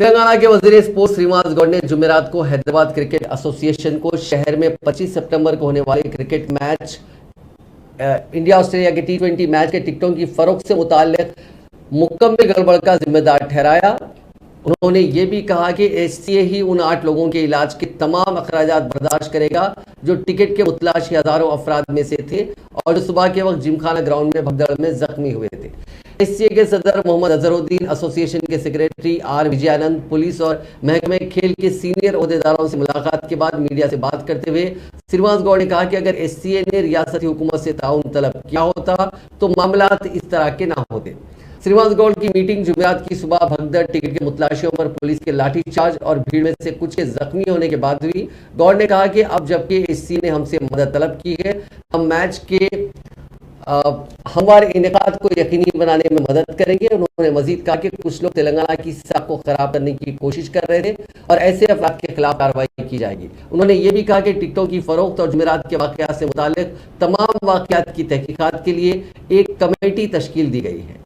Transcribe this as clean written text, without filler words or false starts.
تلنگانہ کے وزیر اسپورٹس سریواس گوڑ نے جمعرات کو حیدرآباد کرکٹ ایسوسی ایشن کو شہر میں 25 سپٹمبر کو ہونے والے کرکٹ میچ انڈیا آسٹریلیا کے T20 میچ کے ٹکٹوں کی فروخت سے متعلق مکمل گڑبڑ کا ذمہ دار ٹھہرایا۔ انہوں نے یہ بھی کہا کہ SCA ہی ان 8 لوگوں کے علاج کے تمام اخراجات برداشت کرے گا جو ٹکٹ کے متلاشی ہزاروں افراد میں سے تھے اور جو صبح کے وقت جم خانہ گراؤنڈ میں بھگدڑ میں زخمی ہوئے تھے۔ SCA کے صدر محمد اظہر الدین، ایسوسی ایشن کے سیکریٹری R وجیانند، پولیس اور محکمہ کھیل کے سینئر عہدیداروں سے ملاقات کے بعد میڈیا سے بات کرتے ہوئے سریواس گوڑ نے کہا کہ اگر SCA نے ریاستی حکومت سے تعاون طلب کیا ہوتا تو معاملات اس طرح کے نہ ہوتے۔ سریواس گوڑ کی میٹنگ جمعرات کی صبح بھگدڑ ٹکٹ کے متلاشیوں پر پولیس کے لاٹھی چارج اور بھیڑ میں سے کچھ کے زخمی ہونے کے بعد ہوئی۔ گوڑ نے کہا کہ اب جبکہ SCA نے ہم سے مدد طلب کی ہے، ہم میچ کے ہموار انعقاد کو یقینی بنانے میں مدد کریں گے۔ انہوں نے مزید کہا کہ کچھ لوگ تلنگانہ کی ساکھ کو خراب کرنے کی کوشش کر رہے تھے اور ایسے افراد کے خلاف کارروائی کی جائے گی۔ انہوں نے یہ بھی کہا کہ ٹکٹوں کی فروخت اور جمعرات کے واقعات سے متعلق تمام واقعات کی تحقیقات کے لیے ایک کمیٹی تشکیل دی گئی ہے۔